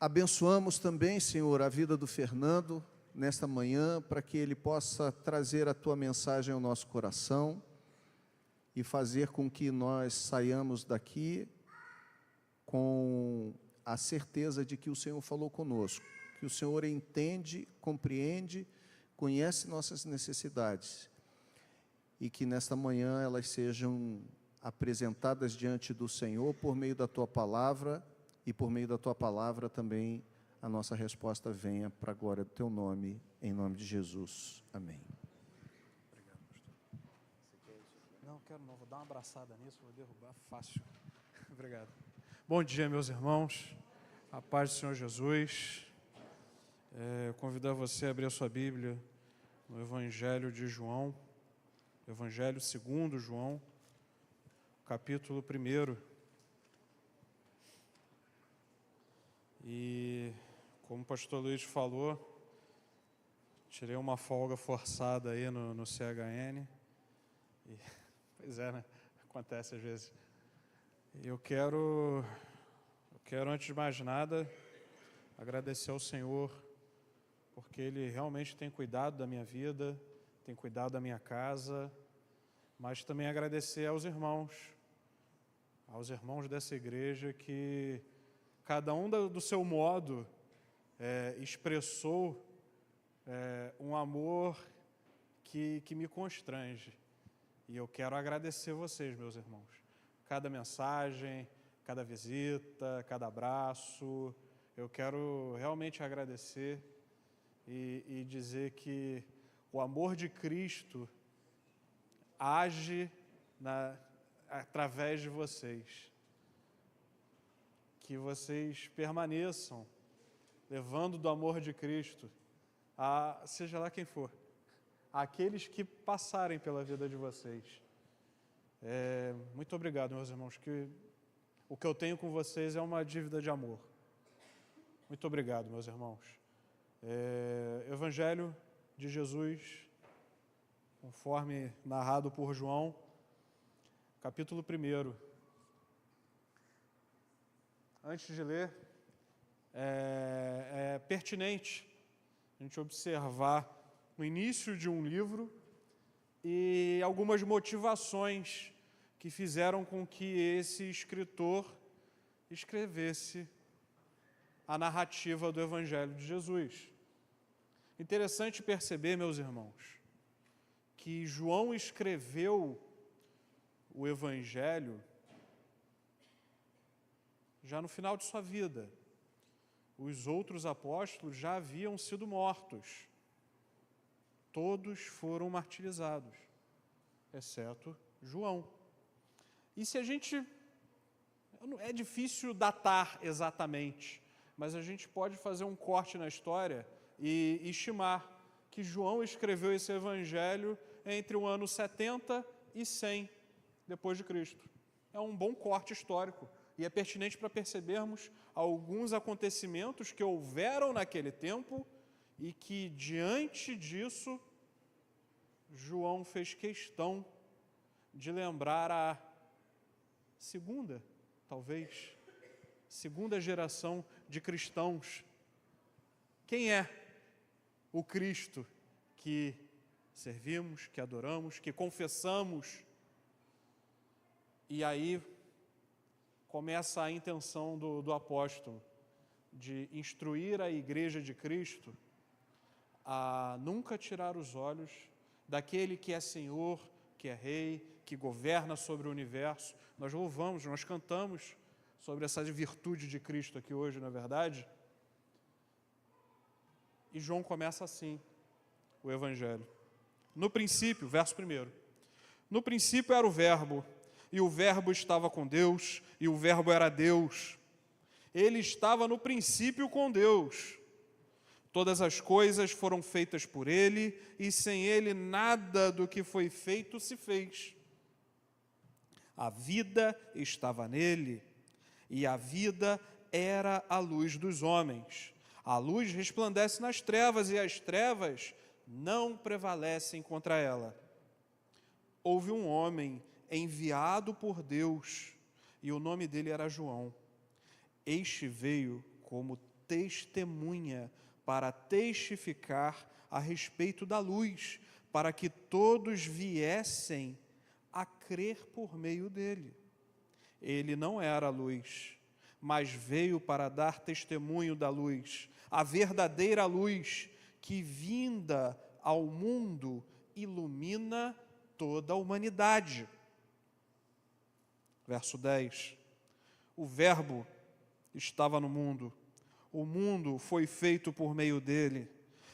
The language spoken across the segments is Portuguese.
Abençoamos também, Senhor, a vida do Fernando nesta manhã, para que ele possa trazer a Tua mensagem ao nosso coração e fazer com que nós saiamos daqui com a certeza de que o Senhor falou conosco, que o Senhor entende, compreende, conhece nossas necessidades e que nesta manhã elas sejam apresentadas diante do Senhor por meio da Tua palavra e por meio da Tua palavra também a nossa resposta venha para a glória do Teu nome, em nome de Jesus. Amém. Obrigado, pastor. Não, quero não, vou dar uma abraçada nisso, vou derrubar fácil. Obrigado. Bom dia, meus irmãos. A paz do Senhor Jesus. Convidar você a abrir a sua Bíblia no Evangelho de João, Evangelho segundo João, capítulo 1. E, como o pastor Luiz falou, tirei uma folga forçada aí no CHN. E, pois é, né? Acontece às vezes. Eu quero, antes de mais nada, agradecer ao Senhor, porque Ele realmente tem cuidado da minha vida, tem cuidado da minha casa, mas também agradecer aos irmãos dessa igreja que cada um do seu modo expressou um amor que me constrange. E eu quero agradecer vocês, meus irmãos. Cada mensagem, cada visita, cada abraço, eu quero realmente agradecer e dizer que o amor de Cristo age através de vocês. Que vocês permaneçam levando do amor de Cristo a, seja lá quem for, àqueles que passarem pela vida de vocês. Muito obrigado, meus irmãos, que o que eu tenho com vocês é uma dívida de amor. Muito obrigado, meus irmãos. Evangelho de Jesus, conforme narrado por João, capítulo 1. Antes de ler, é pertinente a gente observar o início de um livro e algumas motivações que fizeram com que esse escritor escrevesse a narrativa do Evangelho de Jesus. Interessante perceber, meus irmãos, que João escreveu o Evangelho já no final de sua vida. Os outros apóstolos já haviam sido mortos. Todos foram martirizados, exceto João. E se a gente... É difícil datar exatamente, mas a gente pode fazer um corte na história e estimar que João escreveu esse evangelho entre o ano 70 e 100 depois de Cristo. É um bom corte histórico e é pertinente para percebermos alguns acontecimentos que houveram naquele tempo e que, diante disso, João fez questão de lembrar a segunda geração de cristãos. Quem é o Cristo que servimos, que adoramos, que confessamos? E aí começa a intenção do apóstolo de instruir a igreja de Cristo a nunca tirar os olhos daquele que é Senhor, que é Rei, que governa sobre o universo. Nós louvamos, nós cantamos sobre essa virtude de Cristo aqui hoje, não é verdade? E João começa assim, o Evangelho. No princípio, verso 1. No princípio era o Verbo, e o Verbo estava com Deus, e o Verbo era Deus. Ele estava no princípio com Deus. Todas as coisas foram feitas por Ele, e sem Ele nada do que foi feito se fez. A vida estava nele, e a vida era a luz dos homens. A luz resplandece nas trevas, e as trevas não prevalecem contra ela. Houve um homem enviado por Deus, e o nome dele era João. Este veio como testemunha para testificar a respeito da luz, para que todos viessem a crer por meio dele. Ele não era a luz, mas veio para dar testemunho da luz, a verdadeira luz que, vinda ao mundo, ilumina toda a humanidade. Verso 10. O Verbo estava no mundo. O mundo foi feito por meio dele,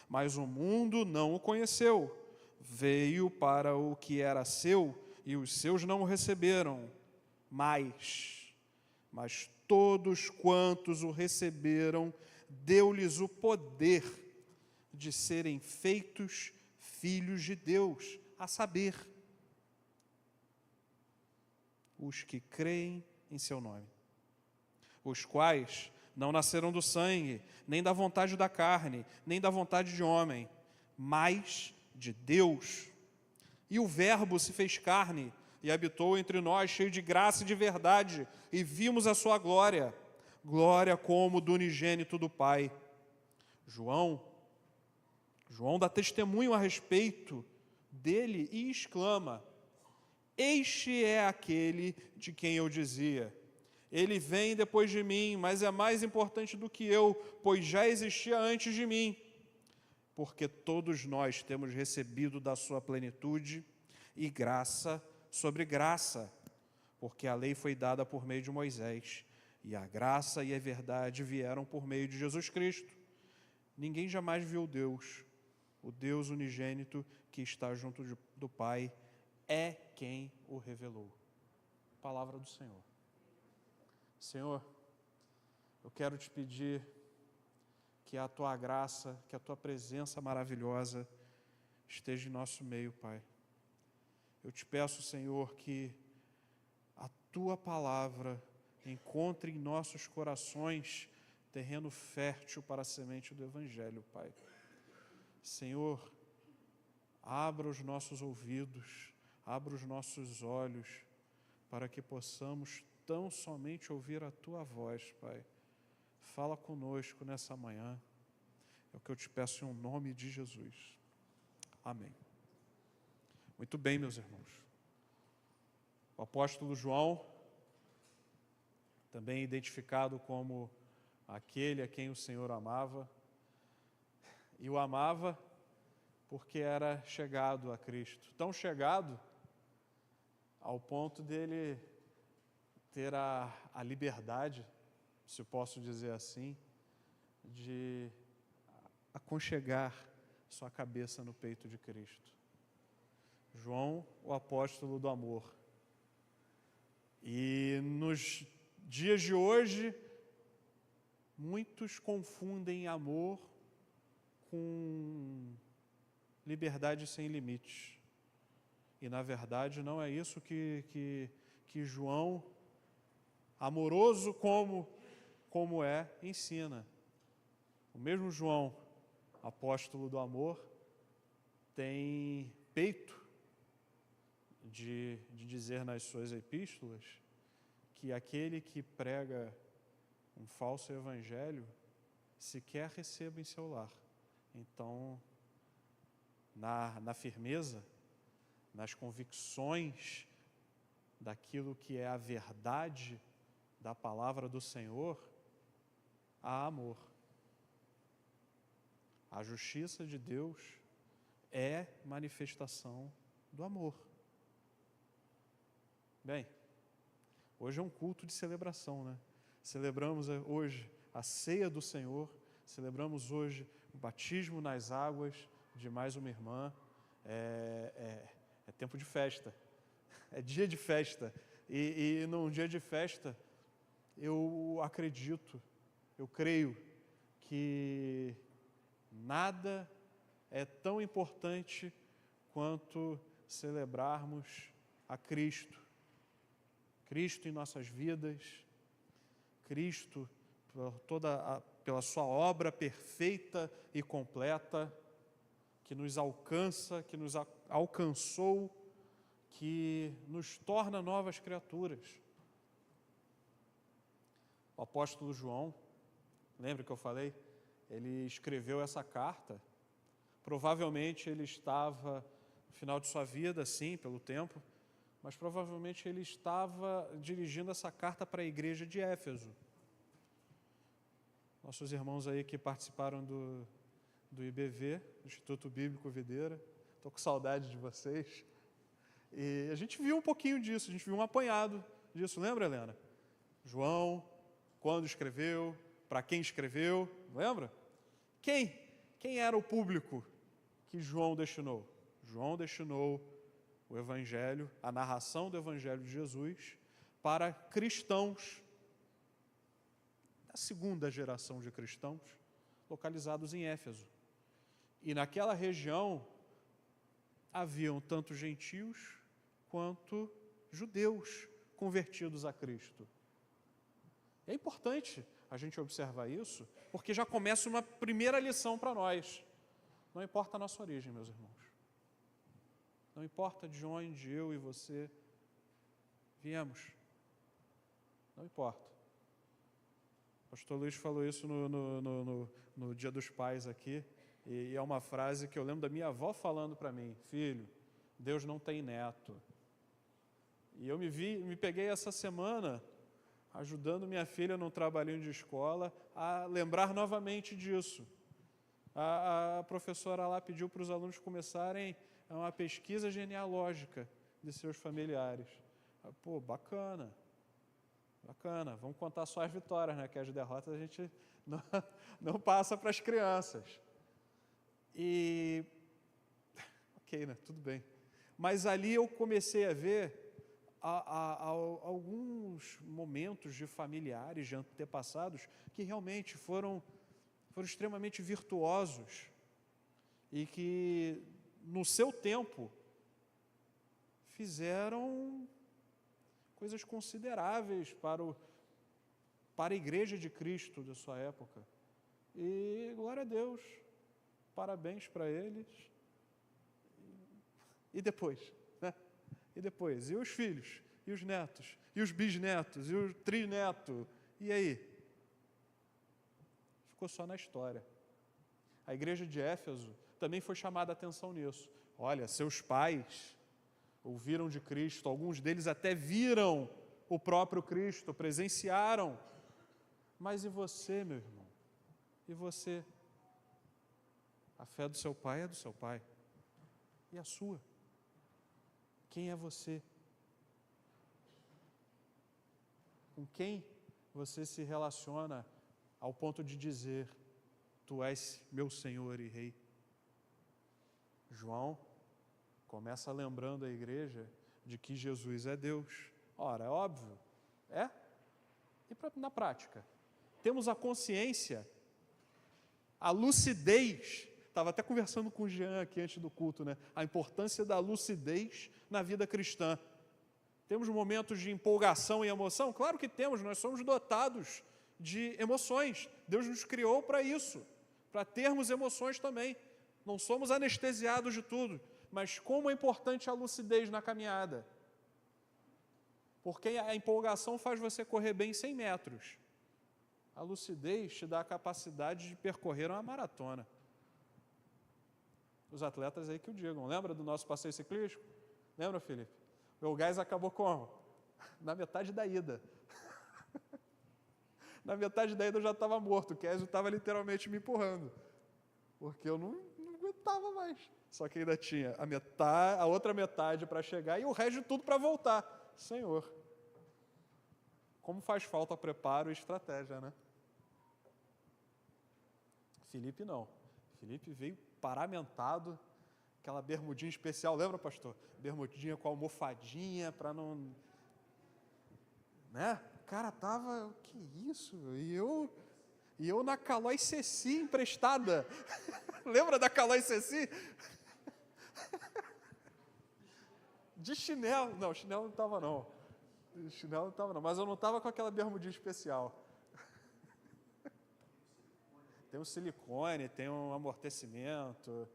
mas o mundo não o conheceu. Veio para o que era seu, e os seus não o receberam. Mas todos quantos o receberam, deu-lhes o poder de serem feitos filhos de Deus, a saber, os que creem em seu nome, os quais não nasceram do sangue, nem da vontade da carne, nem da vontade de homem, mas de Deus. E o Verbo se fez carne e habitou entre nós, cheio de graça e de verdade, e vimos a sua glória, glória como do unigênito do Pai. João dá testemunho a respeito dele e exclama: este é aquele de quem eu dizia, ele vem depois de mim, mas é mais importante do que eu, pois já existia antes de mim. Porque todos nós temos recebido da sua plenitude e graça sobre graça, porque a lei foi dada por meio de Moisés, e a graça e a verdade vieram por meio de Jesus Cristo. Ninguém jamais viu Deus, o Deus unigênito que está junto do Pai, é quem o revelou. Palavra do Senhor. Senhor, eu quero te pedir que a tua graça, que a tua presença maravilhosa esteja em nosso meio, Pai. Eu te peço, Senhor, que a tua palavra encontre em nossos corações terreno fértil para a semente do Evangelho, Pai. Senhor, abra os nossos ouvidos, abra os nossos olhos, para que possamos tão somente ouvir a tua voz, Pai. Fala conosco nessa manhã, é o que eu te peço em nome de Jesus. Amém. Muito bem, meus irmãos. O apóstolo João, também identificado como aquele a quem o Senhor amava, e o amava porque era chegado a Cristo, tão chegado ao ponto dele ter a liberdade, se eu posso dizer assim, de aconchegar sua cabeça no peito de Cristo. João, o apóstolo do amor. E nos dias de hoje, muitos confundem amor com liberdade sem limites. E, na verdade, não é isso que João, amoroso como é, ensina. O mesmo João, apóstolo do amor, tem peito de dizer nas suas epístolas que aquele que prega um falso evangelho sequer receba em seu lar. Então, na firmeza, nas convicções daquilo que é a verdade da palavra do Senhor, há amor. A justiça de Deus é manifestação do amor. Bem, hoje é um culto de celebração, né? Celebramos hoje a ceia do Senhor, celebramos hoje o batismo nas águas de mais uma irmã. É tempo de festa, é dia de festa. E num dia de festa, eu acredito, eu creio que nada é tão importante quanto celebrarmos a Cristo. Cristo em nossas vidas, Cristo pela sua obra perfeita e completa, que nos alcança, que nos alcançou, que nos torna novas criaturas. O apóstolo João, lembra que eu falei? Ele escreveu essa carta, provavelmente ele estava no final de sua vida, sim, pelo tempo, mas provavelmente ele estava dirigindo essa carta para a igreja de Éfeso. Nossos irmãos aí que participaram do IBV, do Instituto Bíblico Videira, estou com saudade de vocês. E a gente viu um pouquinho disso, a gente viu um apanhado disso, lembra, Helena? João, quando escreveu, para quem escreveu, lembra? Quem era o público que João destinou? João destinou o Evangelho, a narração do Evangelho de Jesus, para cristãos, a segunda geração de cristãos, localizados em Éfeso. E naquela região haviam tanto gentios quanto judeus convertidos a Cristo. É importante a gente observar isso, porque já começa uma primeira lição para nós. Não importa a nossa origem, meus irmãos. Não importa de onde eu e você viemos. Não importa. O pastor Luiz falou isso no Dia dos Pais aqui, e é uma frase que eu lembro da minha avó falando para mim: filho, Deus não tem neto. E eu me peguei essa semana ajudando minha filha num trabalhinho de escola a lembrar novamente disso. A professora lá pediu para os alunos começarem uma pesquisa genealógica de seus familiares. Pô, bacana, vamos contar só as vitórias, né? Que as derrotas a gente não passa para as crianças. E, ok, né? Tudo bem. Mas ali eu comecei a ver alguns momentos de familiares, de antepassados, que realmente foram extremamente virtuosos e que, no seu tempo, fizeram coisas consideráveis para a igreja de Cristo da sua época. E, glória a Deus, parabéns para eles. E depois, né? E depois? E os filhos? E os netos? E os bisnetos? E o trineto? E aí? Ficou só na história. A igreja de Éfeso também foi chamada a atenção nisso. Olha, seus pais ouviram de Cristo, alguns deles até viram o próprio Cristo, presenciaram. Mas e você, meu irmão? E você? A fé do seu pai é do seu pai. E a sua? Quem é você? Com quem você se relaciona ao ponto de dizer: tu és meu Senhor e Rei? João começa lembrando a igreja de que Jesus é Deus. Ora, é óbvio, é? E na prática? Temos a consciência, a lucidez. Estava até conversando com o Jean aqui antes do culto, né? A importância da lucidez na vida cristã. Temos momentos de empolgação e emoção? Claro que temos, nós somos dotados de emoções. Deus nos criou para isso, para termos emoções também. Não somos anestesiados de tudo, mas como é importante a lucidez na caminhada. Porque a empolgação faz você correr bem 100 metros. A lucidez te dá a capacidade de percorrer uma maratona. Os atletas aí que o digam. Lembra do nosso passeio ciclístico? Lembra, Felipe? Meu gás acabou como? Na metade da ida. Na metade da ida eu já estava morto. O Késio estava literalmente me empurrando. Porque eu não aguentava mais. Só que ainda tinha a outra metade para chegar e o resto de tudo para voltar. Senhor, como faz falta preparo e estratégia, né? Felipe não. Felipe veio paramentado, aquela bermudinha especial, lembra, pastor? Bermudinha com almofadinha, para não... Né? O cara tava, que isso? E eu na Calói Ceci emprestada. Lembra da Calói Ceci? De chinelo. Não, chinelo não estava não. Chinelo não estava não, mas eu não estava com aquela bermudinha especial. Tem um silicone, tem um amortecimento.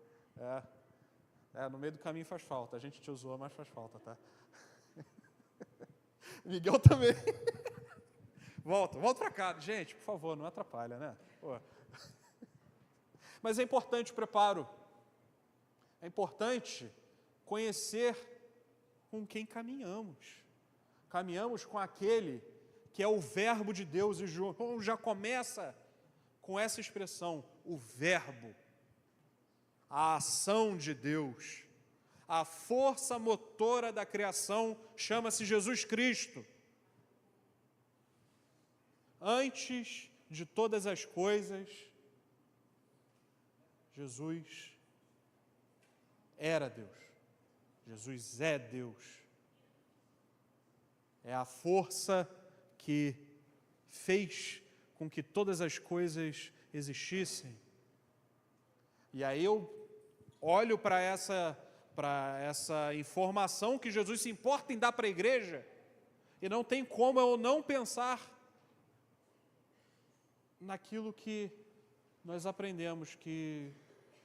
No meio do caminho faz falta. A gente te usou, mas faz falta, tá? Miguel também. Volta para cá. Gente, por favor, não atrapalha, né? Pô. Mas é importante o preparo. É importante conhecer com quem caminhamos. Caminhamos com aquele que é o Verbo de Deus, e João já começa com essa expressão, o Verbo, a ação de Deus, a força motora da criação chama-se Jesus Cristo. Antes de todas as coisas, Jesus era Deus. Jesus é Deus. É a força que fez com que todas as coisas existissem. E aí eu olho para essa informação que Jesus se importa em dar para a igreja, e não tem como eu não pensar naquilo que nós aprendemos, que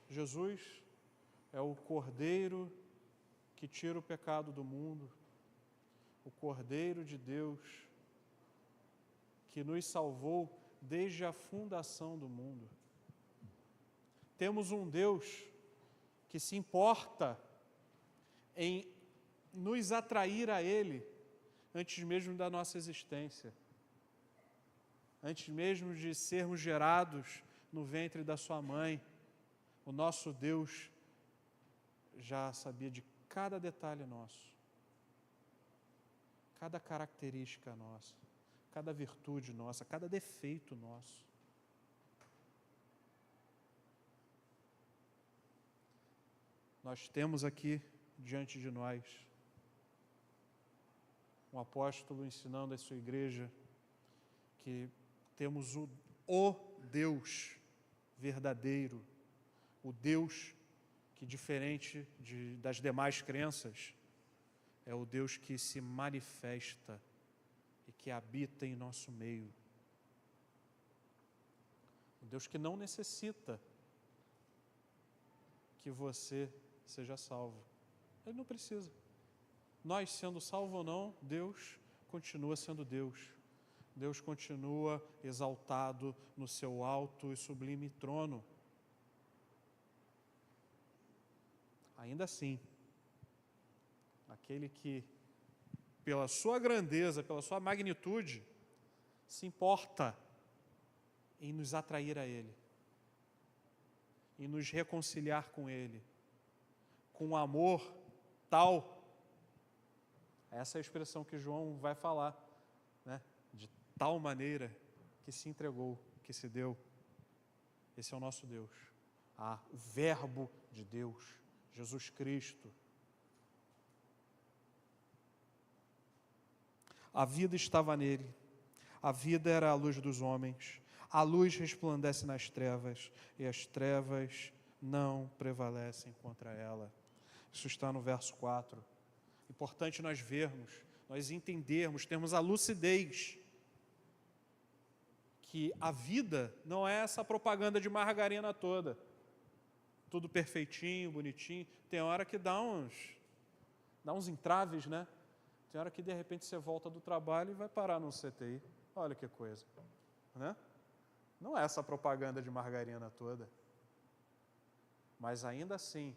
Jesus é o Cordeiro que tira o pecado do mundo, o Cordeiro de Deus que nos salvou desde a fundação do mundo. Temos um Deus que se importa em nos atrair a Ele antes mesmo da nossa existência, antes mesmo de sermos gerados no ventre da sua mãe. O nosso Deus já sabia de cada detalhe nosso, cada característica nossa, cada virtude nossa, cada defeito nosso. Nós temos aqui diante de nós um apóstolo ensinando a sua igreja que temos o Deus verdadeiro, o Deus que, diferente das demais crenças, é o Deus que se manifesta e que habita em nosso meio. O Deus que não necessita que você seja salvo. Ele não precisa. Nós, sendo salvos ou não, Deus continua sendo Deus. Deus continua exaltado no seu alto e sublime trono. Ainda assim, aquele que, pela sua grandeza, pela sua magnitude, se importa em nos atrair a Ele, em nos reconciliar com Ele, com um amor tal, essa é a expressão que João vai falar, né? De tal maneira que se entregou, que se deu. Esse é o nosso Deus, o Verbo de Deus, Jesus Cristo. A vida estava nele, a vida era a luz dos homens, a luz resplandece nas trevas, e as trevas não prevalecem contra ela. Isso está no verso 4. Importante nós vermos, nós entendermos, termos a lucidez que a vida não é essa propaganda de margarina toda, tudo perfeitinho, bonitinho. Tem hora que dá uns entraves, né? Tem hora que de repente você volta do trabalho e vai parar num CTI. Olha que coisa, né? Não é essa propaganda de margarina toda. Mas ainda assim,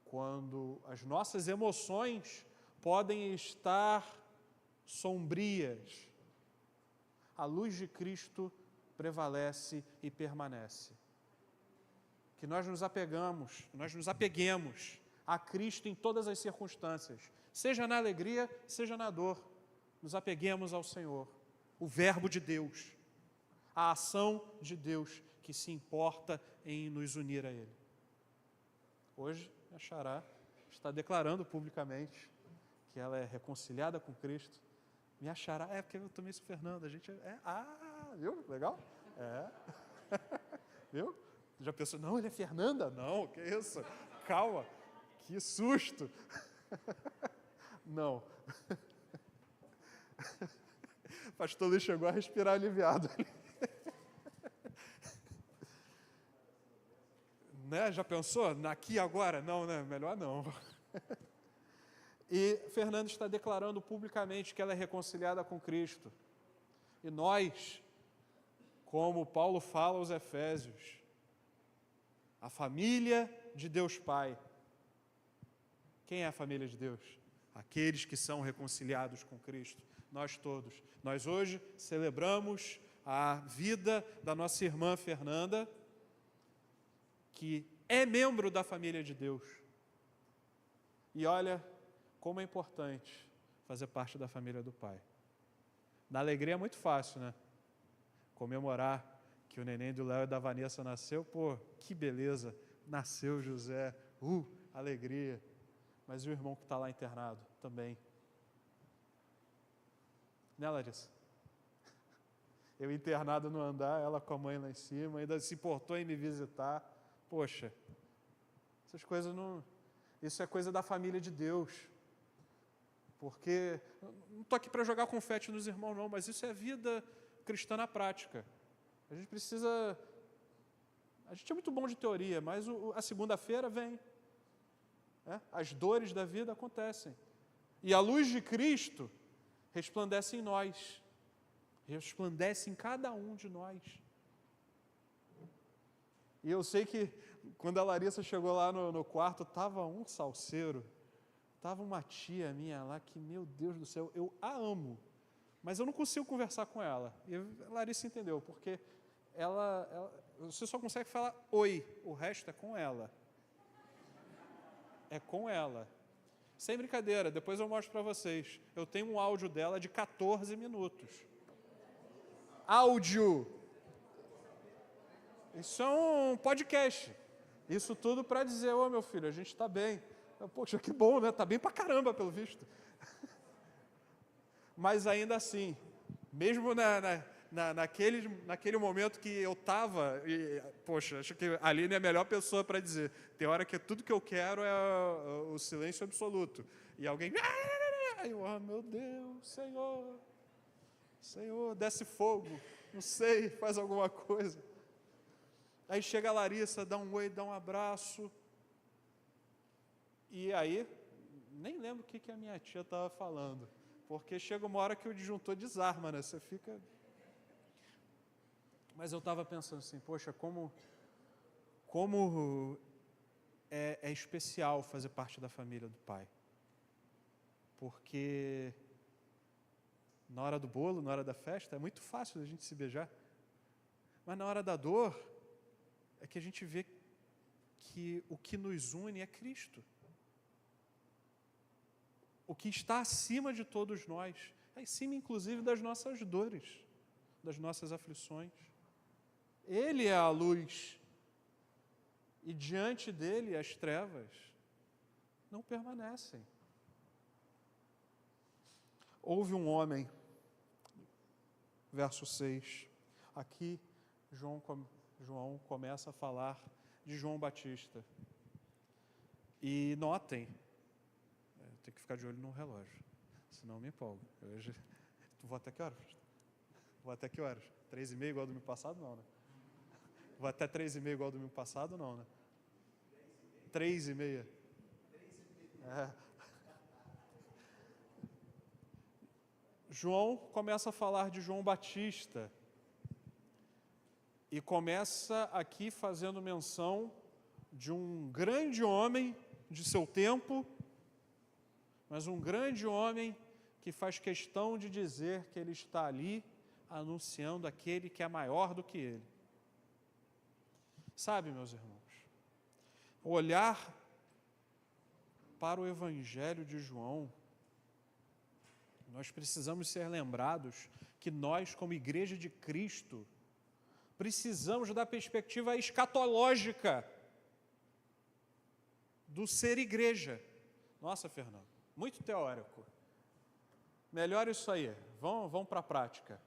quando as nossas emoções podem estar sombrias, a luz de Cristo prevalece e permanece. Que nós nos apeguemos a Cristo em todas as circunstâncias, seja na alegria, seja na dor. Nos apeguemos ao Senhor, o Verbo de Deus, a ação de Deus que se importa em nos unir a Ele. Hoje, a Xará está declarando publicamente que ela é reconciliada com Cristo. Minha Xará, porque eu também sou Fernando, a gente viu? Legal? Viu? Já pensou, não, ele é Fernanda? Não, que isso? Calma, que susto. Não. O pastor Luiz chegou a respirar aliviado. Né? Já pensou? Aqui agora? Não, né? Melhor não. E Fernanda está declarando publicamente que ela é reconciliada com Cristo. E nós, como Paulo fala aos Efésios, a família de Deus Pai. Quem é a família de Deus? Aqueles que são reconciliados com Cristo, nós todos. Nós hoje celebramos a vida da nossa irmã Fernanda, que é membro da família de Deus. E olha como é importante fazer parte da família do Pai. Na alegria é muito fácil, né? Comemorar que o neném do Léo e da Vanessa nasceu, pô, que beleza, nasceu José, alegria. Mas e o irmão que está lá internado também? Né, Larissa? Eu internado no andar, ela com a mãe lá em cima, ainda se importou em me visitar. Poxa, essas coisas não... Isso é coisa da família de Deus. Porque, não estou aqui para jogar confete nos irmãos não, mas isso é vida cristã na prática. A gente precisa... A gente é muito bom de teoria, mas a segunda-feira vem. As dores da vida acontecem. E a luz de Cristo resplandece em nós. Resplandece em cada um de nós. E eu sei que quando a Larissa chegou lá no quarto, estava um salseiro, estava uma tia minha lá que, meu Deus do céu, eu a amo, mas eu não consigo conversar com ela. E a Larissa entendeu, porque você só consegue falar oi, o resto é com ela. É com ela. Sem brincadeira, depois eu mostro para vocês. Eu tenho um áudio dela de 14 minutos. Áudio! Isso é um podcast. Isso tudo para dizer, meu filho, a gente está bem. Poxa, que bom, né? Está bem pra caramba, pelo visto. Mas ainda assim, mesmo naquele momento que eu estava, poxa, acho que a Aline é a melhor pessoa para dizer. Tem hora que tudo que eu quero é o silêncio absoluto. E alguém... Eu, meu Deus, Senhor, desce fogo. Não sei, faz alguma coisa. Aí chega a Larissa, dá um oi, dá um abraço. E aí, nem lembro o que a minha tia estava falando. Porque chega uma hora que o disjuntor desarma, né? Você fica... Mas eu estava pensando assim, poxa, como é especial fazer parte da família do Pai. Porque na hora do bolo, na hora da festa, é muito fácil a gente se beijar. Mas na hora da dor, é que a gente vê que o que nos une é Cristo. O que está acima de todos nós, acima inclusive das nossas dores, das nossas aflições. Ele é a luz, e diante dele as trevas não permanecem. Houve um homem, verso 6, aqui João começa a falar de João Batista. E notem, tem que ficar de olho no relógio, senão eu me empolgo. Hoje, vou até que horas? Vou até que horas? 3h30 igual ao domingo passado? Não, né? Vou até 3h30 igual ao domingo passado? Não, né? 3h30. João começa a falar de João Batista e começa aqui fazendo menção de um grande homem de seu tempo, mas um grande homem que faz questão de dizer que ele está ali anunciando aquele que é maior do que ele. Sabe, meus irmãos, olhar para o Evangelho de João, nós precisamos ser lembrados que nós, como Igreja de Cristo, precisamos da perspectiva escatológica do ser igreja. Nossa, Fernando, muito teórico. Melhor isso aí, vamos para a prática.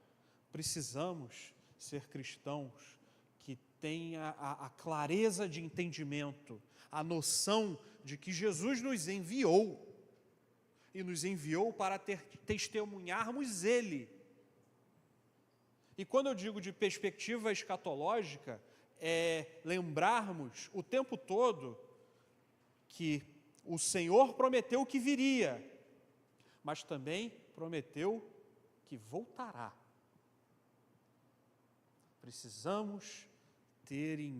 Precisamos ser cristãos que tenham a clareza de entendimento, a noção de que Jesus nos enviou, e nos enviou para testemunharmos Ele. E quando eu digo de perspectiva escatológica, é lembrarmos o tempo todo que o Senhor prometeu que viria, mas também prometeu que voltará. Precisamos ter em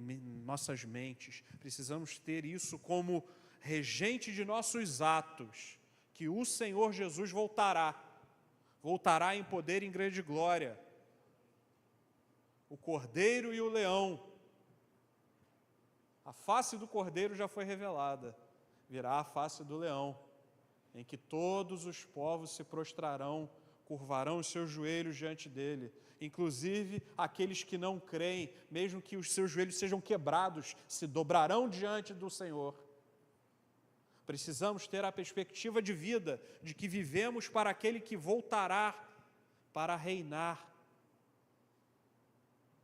nossas mentes, precisamos ter isso como regente de nossos atos, que o Senhor Jesus voltará em poder e em grande glória. O cordeiro e o leão. A face do cordeiro já foi revelada, virá a face do leão, em que todos os povos se prostrarão, curvarão os seus joelhos diante dele, inclusive aqueles que não creem, mesmo que os seus joelhos sejam quebrados, se dobrarão diante do Senhor. Precisamos ter a perspectiva de vida, de que vivemos para aquele que voltará para reinar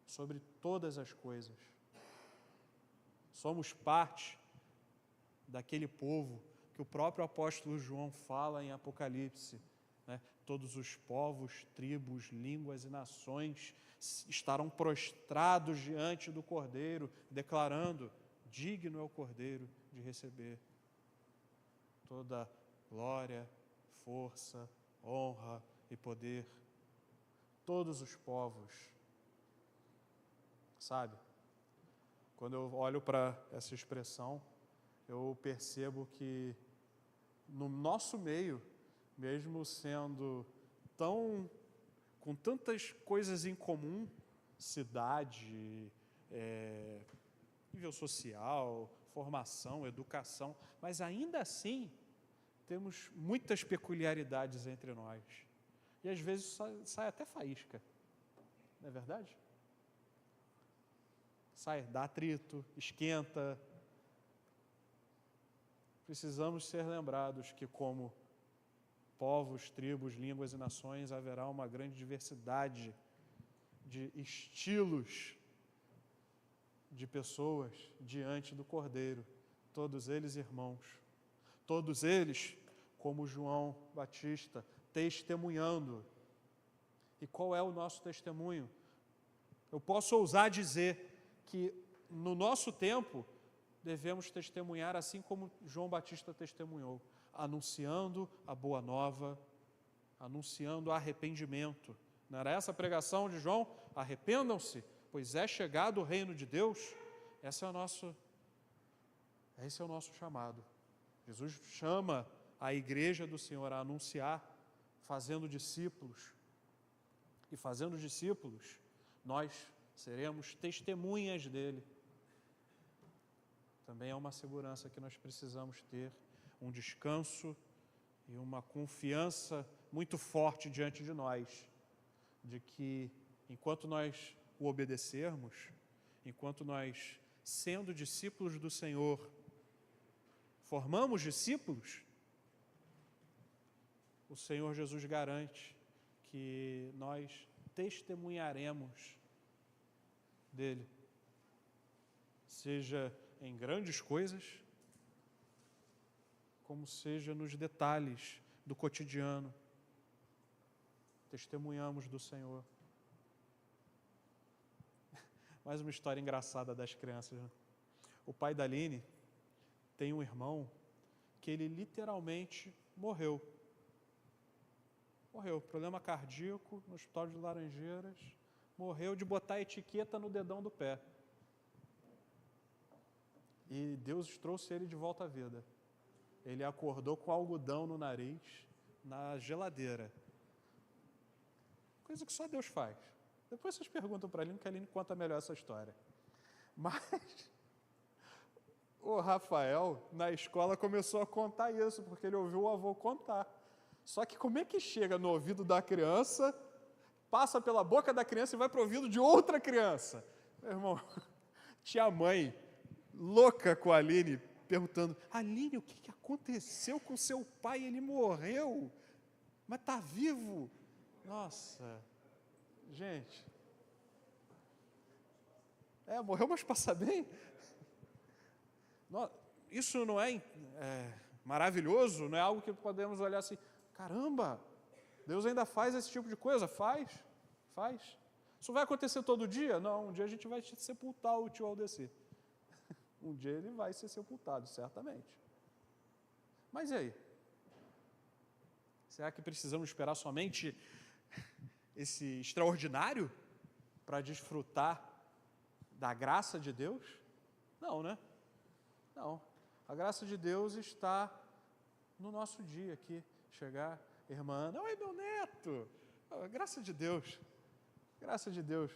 sobre todas as coisas. Somos parte daquele povo que o próprio apóstolo João fala em Apocalipse, né? Todos os povos, tribos, línguas e nações estarão prostrados diante do Cordeiro, declarando: digno é o Cordeiro de receber toda glória, força, honra e poder. Todos os povos. Sabe? Quando eu olho para essa expressão, eu percebo que no nosso meio, mesmo sendo com tantas coisas em comum, cidade, nível social, formação, educação, mas ainda assim temos muitas peculiaridades entre nós. E às vezes sai até faísca, não é verdade? Dá atrito, esquenta. Precisamos ser lembrados que, como povos, tribos, línguas e nações, haverá uma grande diversidade de estilos de pessoas diante do Cordeiro, todos eles irmãos, todos eles, como João Batista, testemunhando. E qual é o nosso testemunho? Eu posso ousar dizer que no nosso tempo devemos testemunhar assim como João Batista testemunhou, anunciando a boa nova, anunciando arrependimento. Não era essa a pregação de João? Arrependam-se, pois é chegado o reino de Deus. Esse é o nosso chamado. Jesus chama a igreja do Senhor a anunciar, fazendo discípulos. E fazendo discípulos, nós seremos testemunhas dele. Também é uma segurança que nós precisamos ter, um descanso e uma confiança muito forte diante de nós, de que enquanto nós o obedecermos, enquanto nós, sendo discípulos do Senhor, formamos discípulos, o Senhor Jesus garante que nós testemunharemos dele, seja em grandes coisas, como seja nos detalhes do cotidiano. Testemunhamos do Senhor. Mais uma história engraçada das crianças, né? O pai da Aline tem um irmão que ele literalmente morreu. Problema cardíaco no hospital de Laranjeiras, morreu de botar etiqueta no dedão do pé. E Deus trouxe ele de volta à vida. Ele acordou com algodão no nariz, na geladeira. Coisa que só Deus faz. Depois vocês perguntam para a Aline, que a Aline conta melhor essa história. Mas o Rafael, na escola, começou a contar isso, porque ele ouviu o avô contar. Só que como é que chega no ouvido da criança, passa pela boca da criança e vai para o ouvido de outra criança? Meu irmão, tinha a mãe louca com a Aline, perguntando: Aline, o que aconteceu com seu pai? Ele morreu, mas está vivo. Nossa, gente. Morreu, mas passa bem. Isso não é maravilhoso? Não é algo que podemos olhar assim: caramba, Deus ainda faz esse tipo de coisa? Faz. Isso vai acontecer todo dia? Não, um dia a gente vai sepultar o tio Aldeci. Um dia ele vai ser sepultado, certamente. Mas e aí? Será que precisamos esperar somente esse extraordinário? para desfrutar da graça de Deus? Não, né? Não. A graça de Deus está no nosso dia aqui. Chegar, irmã, oi meu neto, graça de Deus, graça de Deus.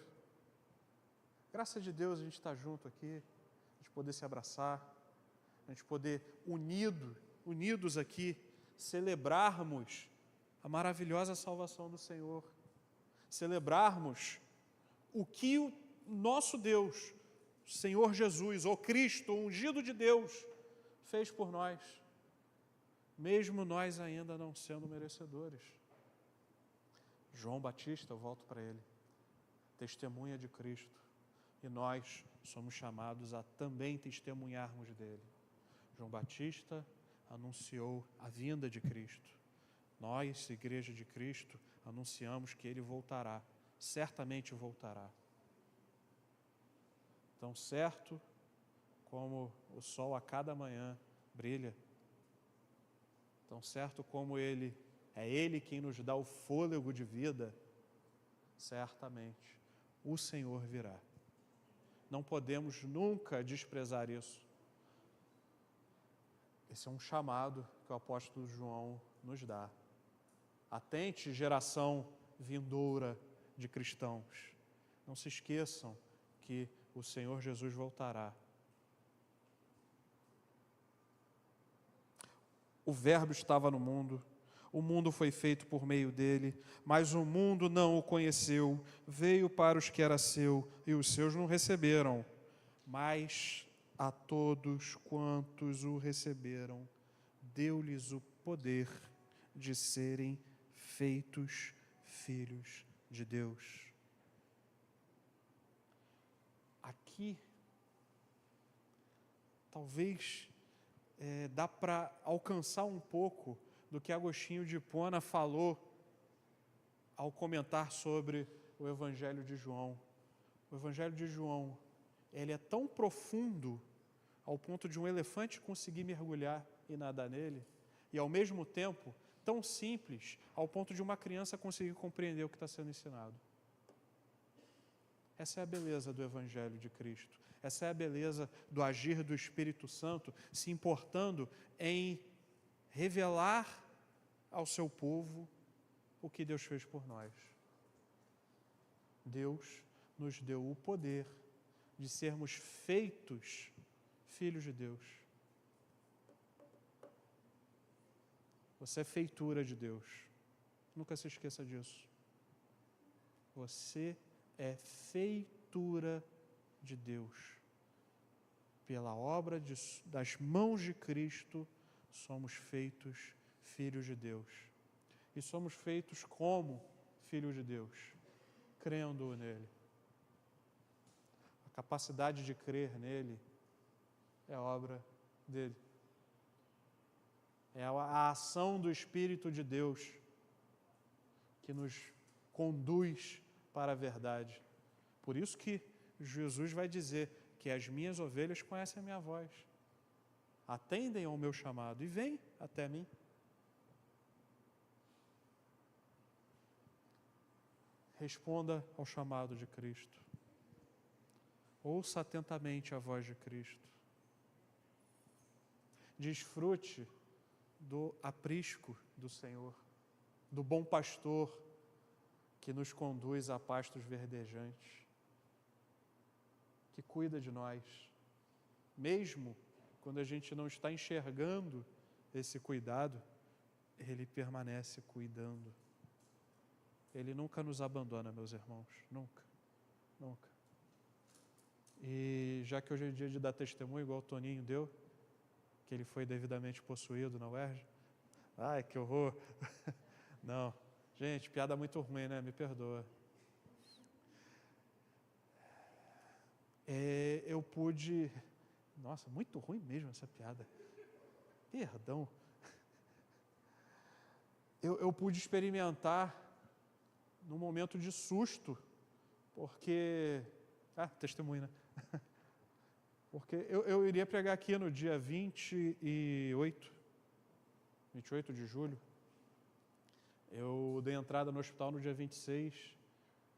Graça de Deus a gente estar junto aqui, a gente poder se abraçar, a gente poder unidos aqui, celebrarmos a maravilhosa salvação do Senhor, celebrarmos o que o nosso Deus, o Senhor Jesus, o Cristo, o ungido de Deus, fez por nós, mesmo nós ainda não sendo merecedores. João Batista, eu volto para ele, testemunha de Cristo, e nós somos chamados a também testemunharmos dele. João Batista anunciou a vinda de Cristo. Nós, Igreja de Cristo, anunciamos que ele voltará, certamente voltará. Tão certo como o sol a cada manhã brilha, tão certo como é Ele quem nos dá o fôlego de vida, certamente o Senhor virá. Não podemos nunca desprezar isso. Esse é um chamado que o apóstolo João nos dá. Atente, geração vindoura de cristãos. Não se esqueçam que o Senhor Jesus voltará. O Verbo estava no mundo, o mundo foi feito por meio dele, mas o mundo não o conheceu. Veio para os que era seu, e os seus não receberam. Mas a todos quantos o receberam, deu-lhes o poder de serem feitos filhos de Deus. Aqui, talvez dá para alcançar um pouco do que Agostinho de Hipona falou ao comentar sobre o Evangelho de João. O Evangelho de João, ele é tão profundo ao ponto de um elefante conseguir mergulhar e nadar nele, e ao mesmo tempo tão simples ao ponto de uma criança conseguir compreender o que está sendo ensinado. Essa é a beleza do Evangelho de Cristo. Essa é a beleza do agir do Espírito Santo, se importando em revelar ao seu povo o que Deus fez por nós. Deus nos deu o poder de sermos feitos filhos de Deus. Você é feitura de Deus. Nunca se esqueça disso. Você é feitura de Deus. Pela obra das mãos de Cristo, somos feitos filhos de Deus. E somos feitos como filhos de Deus, crendo nele. A capacidade de crer nele é obra dele. É a ação do Espírito de Deus que nos conduz para a verdade. Por isso que Jesus vai dizer que as minhas ovelhas conhecem a minha voz, atendem ao meu chamado e vêm até mim. Responda ao chamado de Cristo. Ouça atentamente a voz de Cristo. Desfrute do aprisco do Senhor, do bom pastor que nos conduz a pastos verdejantes, que cuida de nós, mesmo quando a gente não está enxergando esse cuidado, Ele permanece cuidando. Ele nunca nos abandona, meus irmãos, nunca, nunca. E já que hoje é dia de dar testemunho, igual o Toninho deu, que ele foi devidamente possuído na UERJ, ai, que horror, não, gente, piada muito ruim, né, me perdoa. Eu pude, nossa, muito ruim mesmo essa piada, perdão, eu pude experimentar num momento de susto, porque, testemunho, né? Porque eu iria pregar aqui no dia 28 de julho, eu dei entrada no hospital no dia 26,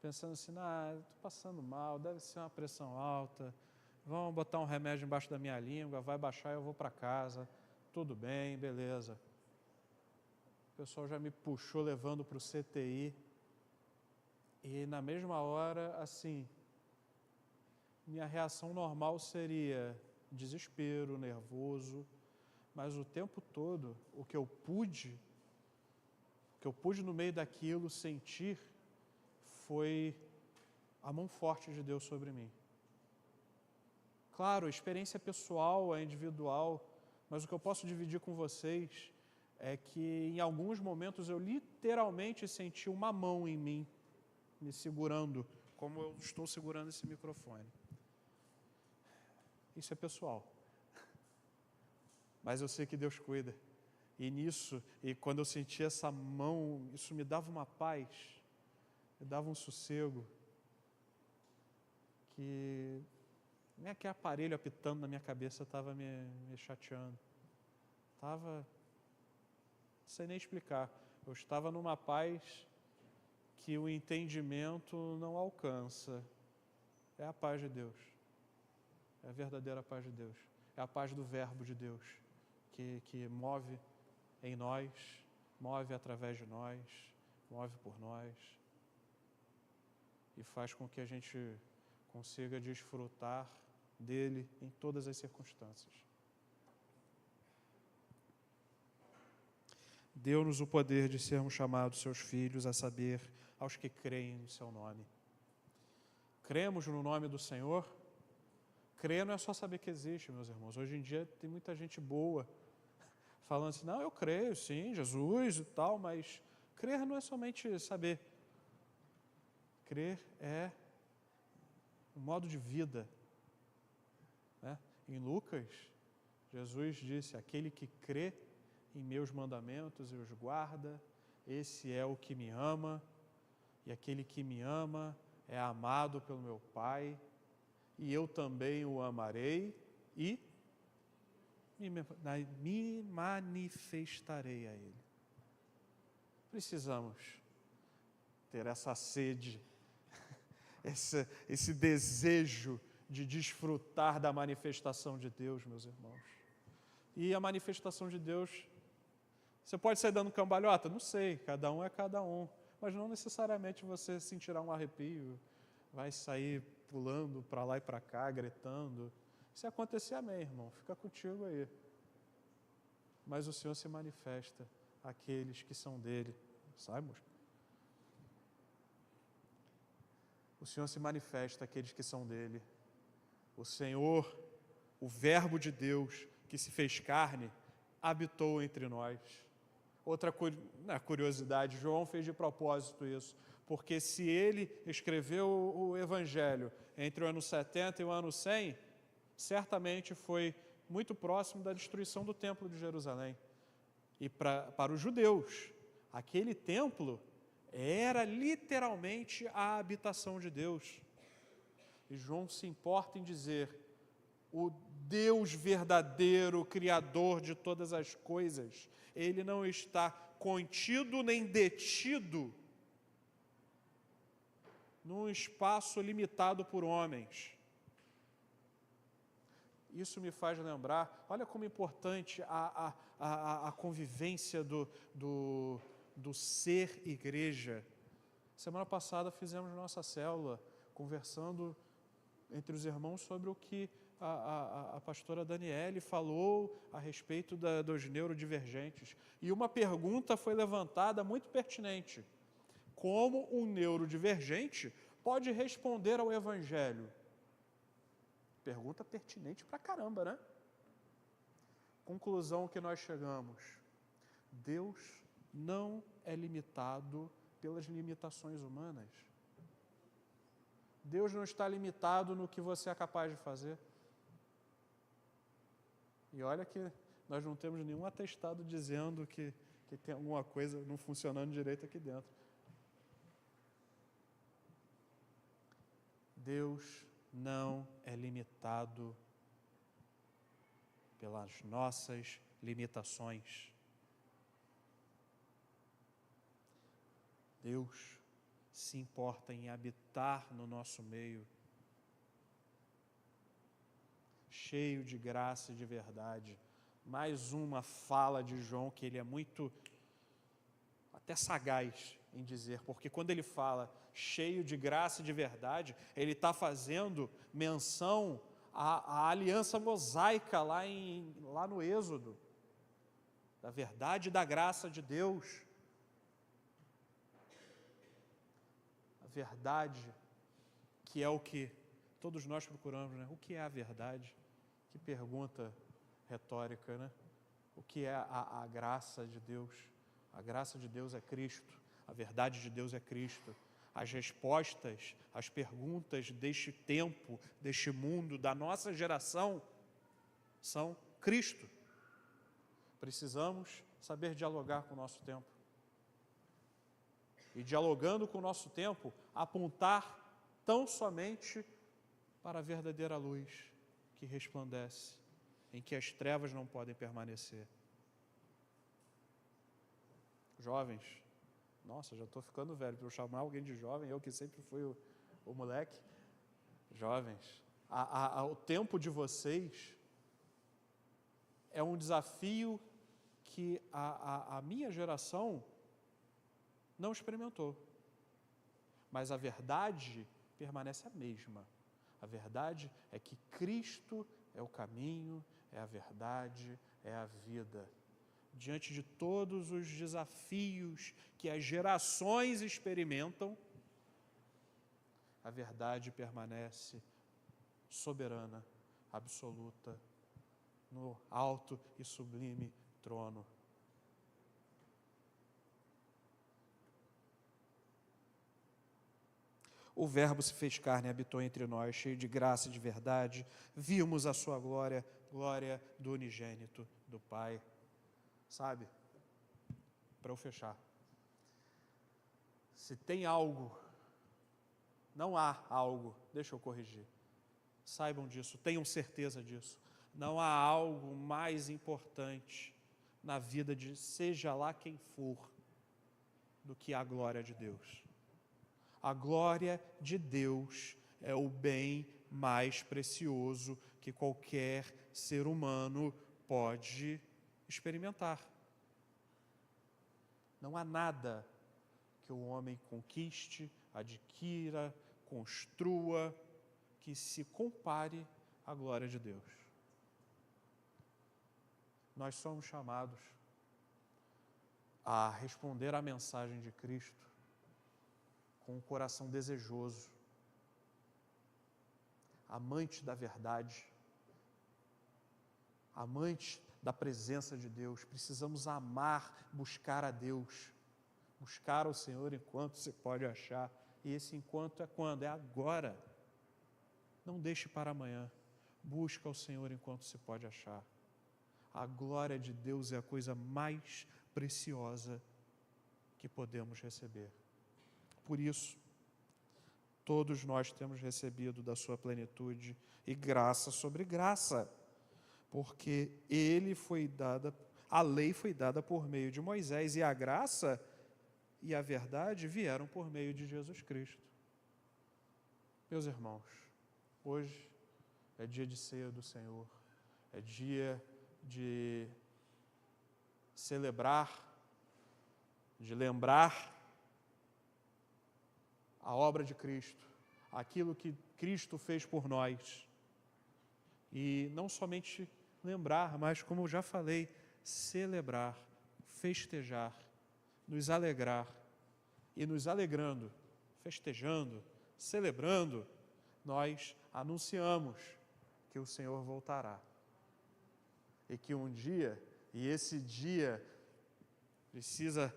pensando assim, estou passando mal, deve ser uma pressão alta, vão botar um remédio embaixo da minha língua, vai baixar e eu vou para casa, tudo bem, beleza. O pessoal já me puxou levando para o CTI, e na mesma hora, assim, minha reação normal seria desespero, nervoso, mas o tempo todo, o que eu pude no meio daquilo sentir, foi a mão forte de Deus sobre mim. Claro, a experiência pessoal é individual, mas o que eu posso dividir com vocês é que em alguns momentos eu literalmente senti uma mão em mim, me segurando, como eu estou segurando esse microfone. Isso é pessoal. Mas eu sei que Deus cuida. E quando eu senti essa mão, isso me dava uma paz, me dava um sossego, que nem aquele aparelho apitando na minha cabeça estava me chateando. Não sei nem explicar. Eu estava numa paz que o entendimento não alcança. É a paz de Deus. É a verdadeira paz de Deus. É a paz do Verbo de Deus, que move em nós, move através de nós, move por nós e faz com que a gente consiga desfrutar dele em todas as circunstâncias. Deu-nos o poder de sermos chamados seus filhos, a saber, aos que creem no seu nome. Cremos no nome do Senhor? Crer não é só saber que existe, meus irmãos. Hoje em dia tem muita gente boa falando assim, não, eu creio, sim, Jesus e tal, mas crer não é somente saber. Crer é um modo de vida. Né? Em Lucas, Jesus disse, aquele que crê em meus mandamentos e os guarda, esse é o que me ama, e aquele que me ama é amado pelo meu Pai, e eu também o amarei e me manifestarei a Ele. Precisamos ter essa sede, esse desejo de desfrutar da manifestação de Deus, meus irmãos. E a manifestação de Deus, você pode sair dando cambalhota? Não sei, cada um é cada um, mas não necessariamente você sentirá um arrepio, vai sair pulando para lá e para cá, gritando. Se acontecer, amém, irmão, fica contigo aí. Mas o Senhor se manifesta àqueles que são dele, sabe? O Senhor se manifesta àqueles que são dele. O Senhor, o Verbo de Deus, que se fez carne, habitou entre nós. Outra curiosidade, João fez de propósito isso, porque se ele escreveu o Evangelho entre o ano 70 e o ano 100, certamente foi muito próximo da destruição do Templo de Jerusalém. E para os judeus, aquele templo era literalmente a habitação de Deus. E João se importa em dizer, o Deus verdadeiro, Criador de todas as coisas, Ele não está contido nem detido num espaço limitado por homens. Isso me faz lembrar, olha como é importante a convivência do ser igreja. Semana passada fizemos nossa célula, conversando entre os irmãos sobre o que a pastora Daniele falou a respeito dos neurodivergentes. E uma pergunta foi levantada muito pertinente. Como um neurodivergente pode responder ao Evangelho? Pergunta pertinente pra caramba, né? Conclusão que nós chegamos. Deus não é limitado pelas limitações humanas. Deus não está limitado no que você é capaz de fazer. E olha que nós não temos nenhum atestado dizendo que tem alguma coisa não funcionando direito aqui dentro. Deus não é limitado pelas nossas limitações. Deus se importa em habitar no nosso meio, cheio de graça e de verdade. Mais uma fala de João que ele é muito, até sagaz em dizer, porque quando ele fala cheio de graça e de verdade, ele está fazendo menção à aliança mosaica lá no Êxodo, da verdade e da graça de Deus. A verdade, que é o que todos nós procuramos, né? O que é a verdade? Que pergunta retórica, né? O que é a graça de Deus? A graça de Deus é Cristo, a verdade de Deus é Cristo. As respostas, as perguntas deste tempo, deste mundo, da nossa geração, são Cristo. Precisamos saber dialogar com o nosso tempo. E dialogando com o nosso tempo, apontar tão somente para a verdadeira luz que resplandece, em que as trevas não podem permanecer. Jovens, nossa, já estou ficando velho para eu chamar alguém de jovem, eu que sempre fui o moleque. Jovens, o tempo de vocês é um desafio que a minha geração não experimentou. Mas a verdade permanece a mesma. A verdade é que Cristo é o caminho, é a verdade, é a vida. Diante de todos os desafios que as gerações experimentam, a verdade permanece soberana, absoluta, no alto e sublime trono. O Verbo se fez carne e habitou entre nós, cheio de graça e de verdade. Vimos a sua glória, glória do unigênito do Pai. Sabe? Para eu fechar. Se tem algo, não há algo, deixa eu corrigir. Saibam disso, tenham certeza disso. Não há algo mais importante na vida de seja lá quem for do que a glória de Deus. A glória de Deus é o bem mais precioso que qualquer ser humano pode experimentar. Não há nada que o homem conquiste, adquira, construa, que se compare à glória de Deus. Nós somos chamados a responder à mensagem de Cristo com um coração desejoso, amante da verdade, amante da presença de Deus. Precisamos amar, buscar a Deus, buscar ao Senhor enquanto se pode achar. E esse enquanto é quando? É agora. Não deixe para amanhã. Busca ao Senhor enquanto se pode achar. A glória de Deus é a coisa mais preciosa que podemos receber. Por isso, todos nós temos recebido da sua plenitude e graça sobre graça, porque a lei foi dada por meio de Moisés e a graça e a verdade vieram por meio de Jesus Cristo. Meus irmãos, hoje é dia de ceia do Senhor, é dia de celebrar, de lembrar a obra de Cristo, aquilo que Cristo fez por nós. E não somente lembrar, mas, como eu já falei, celebrar, festejar, nos alegrar. E nos alegrando, festejando, celebrando, nós anunciamos que o Senhor voltará. E que um dia, e esse dia precisa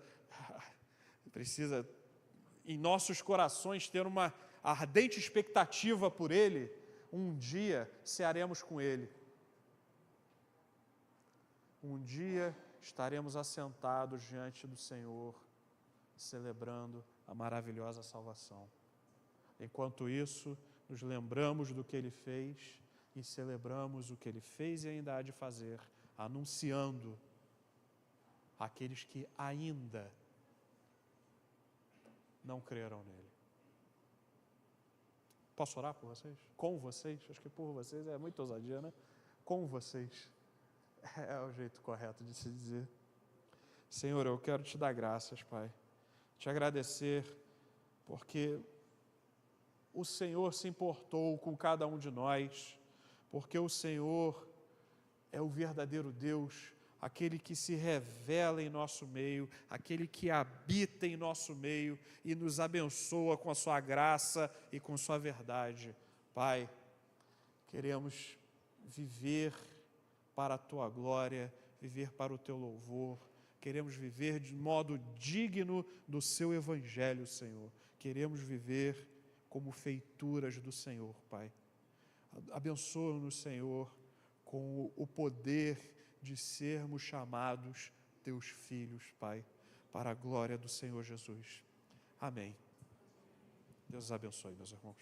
em nossos corações ter uma ardente expectativa por Ele, um dia cearemos com Ele. Um dia estaremos assentados diante do Senhor, celebrando a maravilhosa salvação. Enquanto isso, nos lembramos do que Ele fez e celebramos o que Ele fez e ainda há de fazer, anunciando àqueles que ainda não creram nele. Posso orar por vocês? Com vocês? Acho que por vocês é muita ousadia, né? Com vocês. É o jeito correto de se dizer. Senhor, eu quero te dar graças, Pai. Te agradecer, porque o Senhor se importou com cada um de nós, porque o Senhor é o verdadeiro Deus, aquele que se revela em nosso meio, aquele que habita em nosso meio e nos abençoa com a sua graça e com sua verdade. Pai, queremos viver para a tua glória, viver para o teu louvor, queremos viver de modo digno do seu evangelho, Senhor. Queremos viver como feituras do Senhor, Pai. Abençoa-nos, Senhor, com o poder de sermos chamados teus filhos, Pai, para a glória do Senhor Jesus. Amém. Deus os abençoe, meus irmãos.